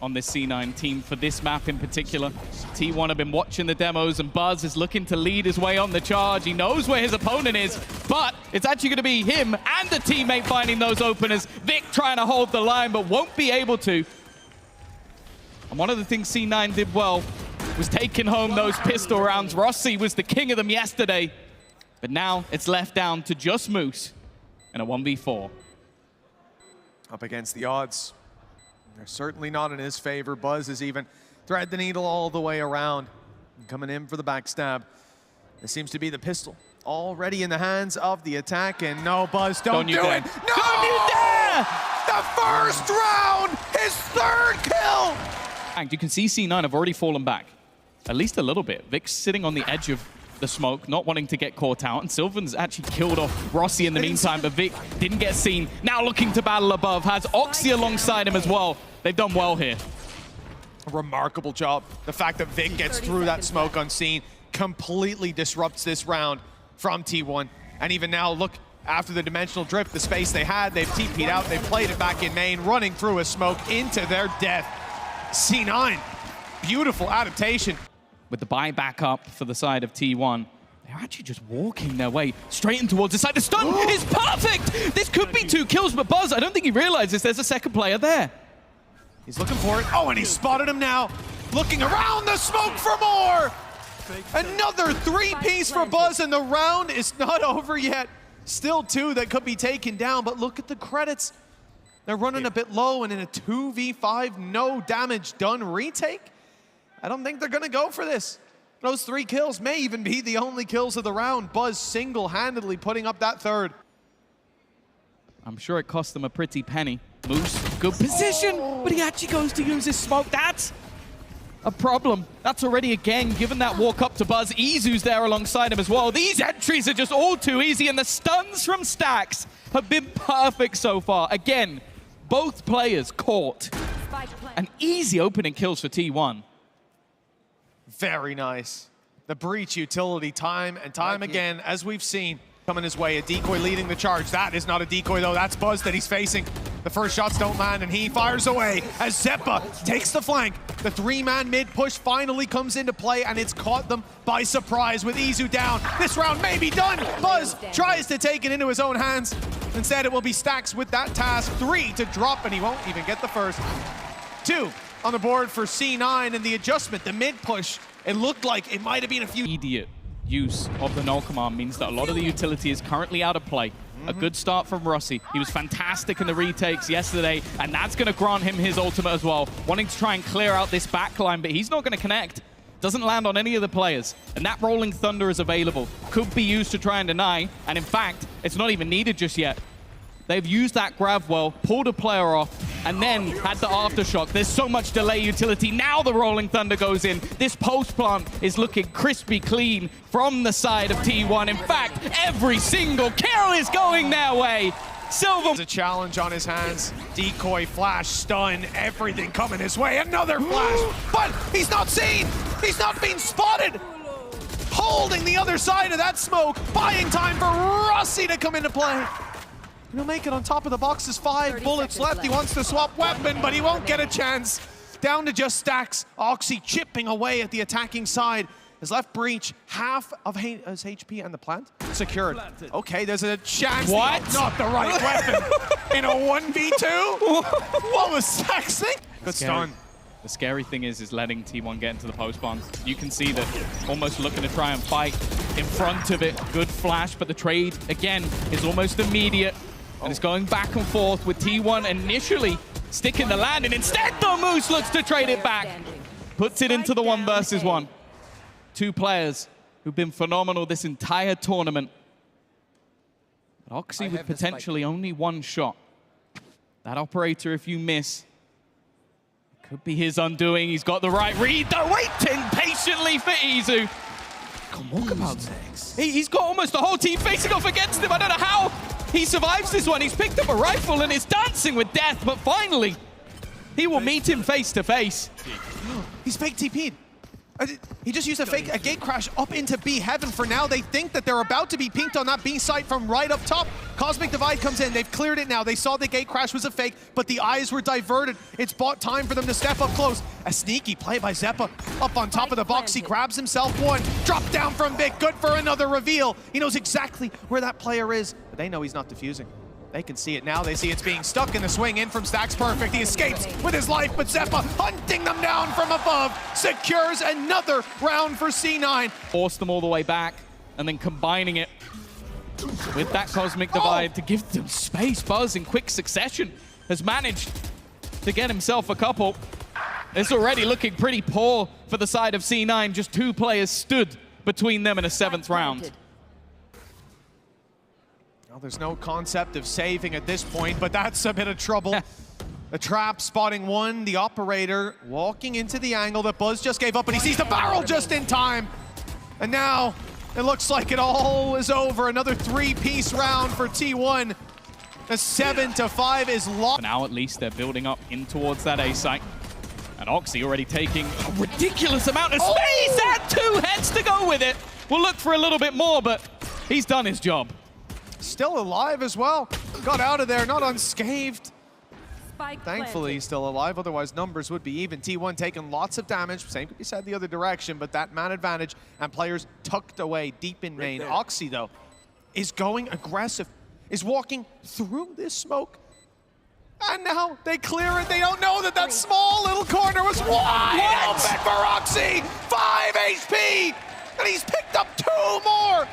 on this C9 team for this map in particular. T1 have been watching the demos, and Buzz is looking to lead his way on the charge. He knows where his opponent is, but it's actually going to be him and the teammate finding those openers. Vic trying to hold the line, but won't be able to. And one of the things C9 did well was taking home those pistol rounds. Rossi was the king of them yesterday, but now it's left down to just Moose in a 1v4. Up against the odds. They're certainly not in his favor. Buzz has even thread the needle all the way around. Coming in for the backstab. This seems to be the pistol already in the hands of the attack. And no, Buzz, don't do it. No! Don't you dare! The first round, his third kill! And you can see C9 have already fallen back, at least a little bit. Vic's sitting on the edge of the smoke, not wanting to get caught out, and Sylvan's actually killed off Rossi in the meantime, but Vic didn't get seen. Now looking to battle above, has Oxy alongside him as well. They've done well here. A remarkable job. The fact that Vic gets through that smoke unseen completely disrupts this round from T1. And even now, look, after the dimensional drift, the space they had, they've TP'd out, they've played it back in main, running through a smoke into their death. C9, beautiful adaptation. With the buy back up for the side of T1, they're actually just walking their way straight in towards the side. The stun is perfect! This could be 2 kills, but Buzz, I don't think he realizes there's a second player there. He's looking for it. Oh, and he spotted him now. Looking around the smoke for more! Another 3-piece for Buzz, and the round is not over yet. Still 2 that could be taken down, but look at the credits. They're running a bit low, and in a 2v5, no damage done retake, I don't think they're gonna go for this. Those 3 kills may even be the only kills of the round. Buzz single-handedly putting up that third. I'm sure it cost them a pretty penny. Moose, good position, but he actually goes to use his smoke. That's a problem. That's already, again, given that walk up to Buzz. Izu's there alongside him as well. These entries are just all too easy, and the stuns from Stacks have been perfect so far. Again, both players caught. An easy opening kills for T1. Very nice. The breach utility time and time again, as we've seen, coming his way. A decoy leading the charge. That is not a decoy, though. That's Buzz that he's facing. The first shots don't land, and he fires away as Zeppa takes the flank. The 3-man mid push finally comes into play, and it's caught them by surprise with Izu down. This round may be done. Buzz tries to take it into his own hands. Instead, it will be Stacks with that task. 3 to drop, and he won't even get the first. 2 on the board for C9, and the adjustment, the mid push, it looked like it might have been a few. Immediate use of the null command means that a lot of the utility is currently out of play. A good start from Rossi. He was fantastic in the retakes yesterday, and that's going to grant him his ultimate as well. Wanting to try and clear out this backline, but he's not going to connect. Doesn't land on any of the players, and that Rolling Thunder is available. Could be used to try and deny, and in fact, it's not even needed just yet. They've used that grab well, pulled a player off, and then had the aftershock. There's so much delay utility. Now the Rolling Thunder goes in. This post plant is looking crispy clean from the side of T1. In fact, every single kill is going their way. Silver. There's a challenge on his hands. Decoy, flash, stun, everything coming his way. Another flash, but he's not seen. He's not being spotted. Holding the other side of that smoke. Buying time for Rossi to come into play. He'll make it on top of the boxes. 5 bullets left. He wants to swap weapon, but he won't get a chance. Down to just Stacks. Oxy chipping away at the attacking side. His left breach, half of his HP and the plant secured. Okay, there's a chance. What? Not the right weapon in a 1v2? What was Stacks thinking? Good stun. The scary thing is letting T1 get into the post bomb. You can see that almost looking to try and fight in front of it. Good flash, but the trade, again, is almost immediate. And it's going back and forth with T1 initially sticking the land, and instead the Moose looks to trade it back. Puts it into the 1 versus 1. 2 players who've been phenomenal this entire tournament. But Oxy with potentially only 1 shot. That operator, if you miss, could be his undoing. He's got the right read, though, waiting patiently for Izu. Come on, about this. He's got almost the whole team facing off against him. I don't know how he survives this one. He's picked up a rifle and is dancing with death, but finally, he will meet him face to face. He's fake TP'd. He just used a gate crash up into B heaven for now. They think that they're about to be pinked on that B site from right up top. Cosmic Divide comes in. They've cleared it now. They saw the gate crash was a fake, but the eyes were diverted. It's bought time for them to step up close. A sneaky play by Zeppa up on top of the box. He grabs himself one. Drop down from Vic. Good for another reveal. He knows exactly where that player is, but they know he's not defusing. They can see it now. They see it's being stuck in the swing in from Stax Perfect. He escapes with his life, but Zeppa hunting them down from above secures another round for C9. Force them all the way back and then combining it with that Cosmic Divide to give them space. Buzz in quick succession has managed to get himself a couple. It's already looking pretty poor for the side of C9. Just 2 players stood between them in a 7th round. Well, there's no concept of saving at this point, but that's a bit of trouble. The trap spotting one, the operator walking into the angle that Buzz just gave up, but he sees the barrel just in time. And now it looks like it all is over. Another 3-piece round for T1. A 7-5 is locked. Now at least they're building up in towards that A site. And Oxy already taking a ridiculous amount of space and 2 heads to go with it. We'll look for a little bit more, but he's done his job. Still alive as well. Got out of there, not unscathed. Thankfully, he's still alive, otherwise numbers would be even. T1 taking lots of damage. Same could be said the other direction, but that man advantage and players tucked away deep in main. Oxy, though, is going aggressive, is walking through this smoke. And now they clear it. They don't know that that small little corner was wide open for Oxy. 5 HP, and he's picked up 2 more.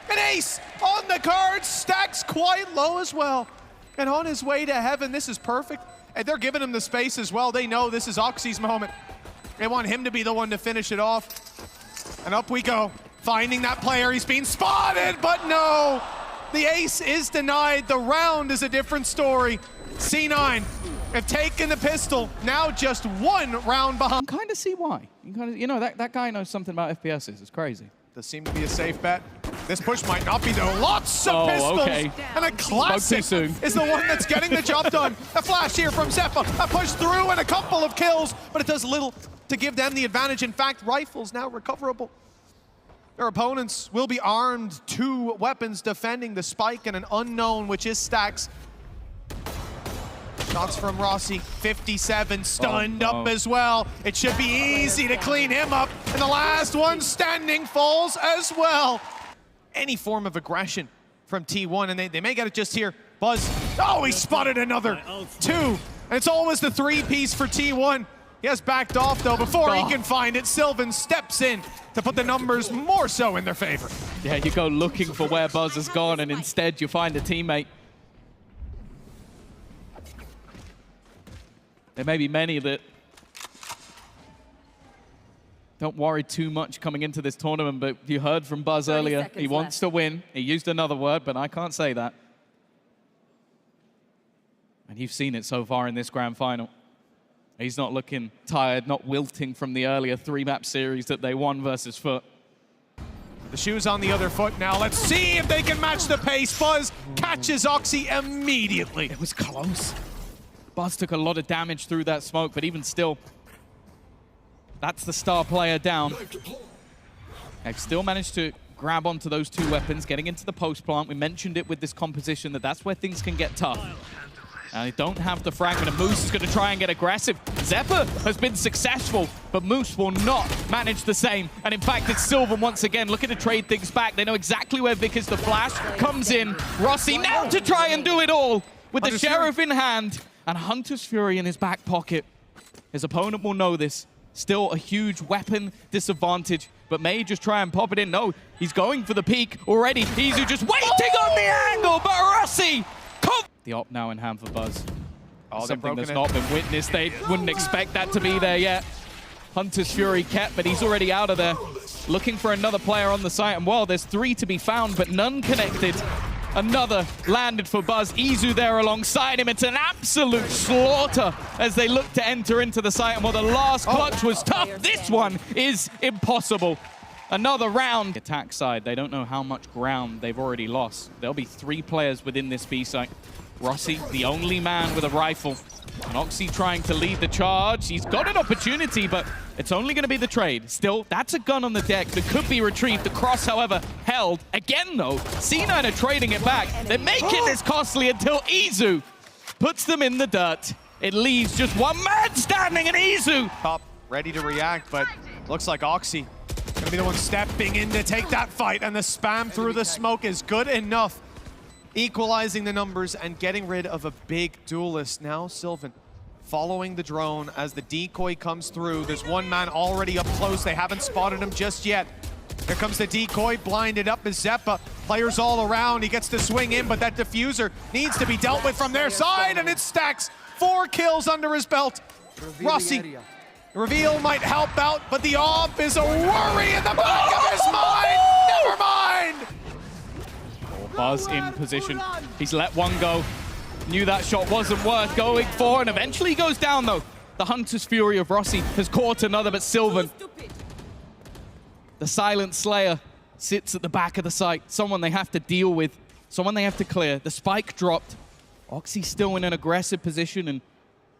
An ace on the card, Stacks quite low as well. And on his way to heaven, this is perfect. And they're giving him the space as well. They know this is Oxy's moment. They want him to be the one to finish it off. And up we go, finding that player. He's being spotted, but no. The ace is denied. The round is a different story. C9 have taken the pistol, now just 1 round behind. You kind of see why. You know, that guy knows something about FPSs. It's crazy. Does seem to be a safe bet. This push might not be though. Lots of pistols. Okay. And a classic is the one that's getting the job done. A flash here from Zeppa. A push through and a couple of kills, but it does little to give them the advantage. In fact, rifles now recoverable. Their opponents will be armed. 2 weapons defending the spike and an unknown, which is Stax. Shots from Rossi, 57, stunned up as well. It should be easy to clean him up. And the last one standing falls as well. Any form of aggression from T1, and they may get it just here. Buzz, oh, he spotted another 2. And it's always the 3-piece for T1. He has backed off though. Before he can find it, Sylvan steps in to put the numbers more so in their favor. Yeah, you go looking for where Buzz has gone, and instead you find a teammate. There may be many that don't worry too much coming into this tournament, but you heard from Buzz earlier. He wants to win. He used another word, but I can't say that. And you've seen it so far in this grand final. He's not looking tired, not wilting from the earlier 3-map series that they won versus Foot. The shoe's on the other foot now. Let's see if they can match the pace. Buzz catches Oxy immediately. It was close. Buzz took a lot of damage through that smoke, but even still, that's the star player down. They've still managed to grab onto those 2 weapons, getting into the post plant. We mentioned it with this composition that that's where things can get tough. And they don't have the fragment, and Moose is going to try and get aggressive. Zeppa has been successful, but Moose will not manage the same. And in fact, it's Sylvan once again looking to trade things back. They know exactly where Vic is. The flash comes in. Rossi now to try and do it all with the Sheriff in hand. And Hunter's Fury in his back pocket. His opponent will know this. Still a huge weapon disadvantage, but may just try and pop it in. No, he's going for the peak already. Izu just waiting on the angle, but Rossi! The op now in hand for Buzz. Something that's not been witnessed. They wouldn't expect that to be there yet. Hunter's Fury kept, but he's already out of there. Looking for another player on the site, and well, there's 3 to be found, but none connected. Another landed for Buzz. Izu there alongside him. It's an absolute slaughter as they look to enter into the site. And while the last clutch was tough, this one is impossible. Another round. Attack side, they don't know how much ground they've already lost. There'll be 3 players within this B site. Rossi, the only man with a rifle. And Oxy trying to lead the charge. He's got an opportunity, but it's only going to be the trade. Still, that's a gun on the deck that could be retrieved. The cross, however, held. Again, though, C9 are trading it back. They make it this costly until Izu puts them in the dirt. It leaves just one man standing, and Izu. Top, ready to react, but looks like Oxy gonna be the one stepping in to take that fight, and the spam through the smoke is good enough, equalizing the numbers and getting rid of a big duelist. Now Sylvan following the drone as the decoy comes through. There's one man already up close. They haven't spotted him just yet. Here comes the decoy, blinded up is Zeppa. Players all around, he gets to swing in, but that diffuser needs to be dealt with from their side, and it stacks. 4 kills under his belt. Rossi, reveal might help out, but the op is a worry in the back of his mind. Never mind. Buzz in position. He's let one go. Knew that shot wasn't worth going for, and eventually he goes down, though. The Hunter's Fury of Rossi has caught another, but Sylvan, the Silent Slayer, sits at the back of the site. Someone they have to deal with, someone they have to clear. The spike dropped. Oxy's still in an aggressive position and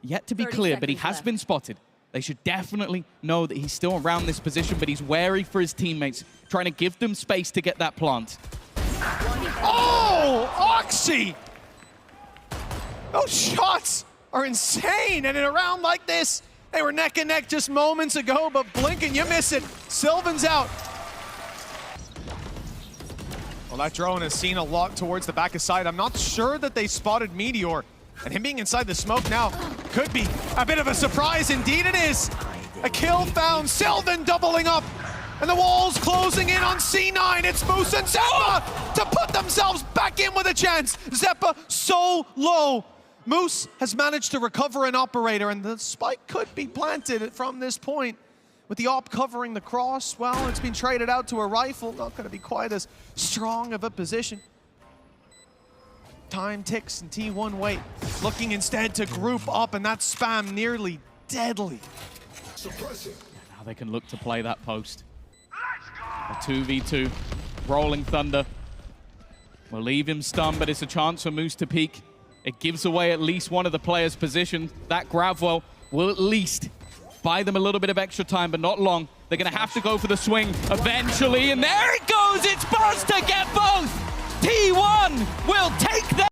yet to be clear, but he has been spotted. They should definitely know that he's still around this position, but he's wary for his teammates, trying to give them space to get that plant. Oh, Oxy! Those shots are insane, and in a round like this, they were neck and neck just moments ago, but blink and you miss it. Sylvan's out. Well, that drone has seen a lot towards the back of side. I'm not sure that they spotted Meteor, and him being inside the smoke now could be a bit of a surprise. Indeed it is. A kill found, Sylvan doubling up, and the walls closing in on C9. It's Moose and Zeppa to put themselves back in with a chance. Zeppa so low. Moose has managed to recover an operator, and the spike could be planted from this point. With the op covering the cross, well, it's been traded out to a rifle. Not going to be quite as strong of a position. Time ticks and T1 wait. Looking instead to group up, and that spam nearly deadly. Now they can look to play that post. A 2v2. Rolling Thunder will leave him stunned, but it's a chance for Moose to peek. It gives away at least one of the players' position. That Gravwell will at least buy them a little bit of extra time, but not long. They're going to have to go for the swing eventually, and there it goes! It's Buzz to get both! T1 will take that!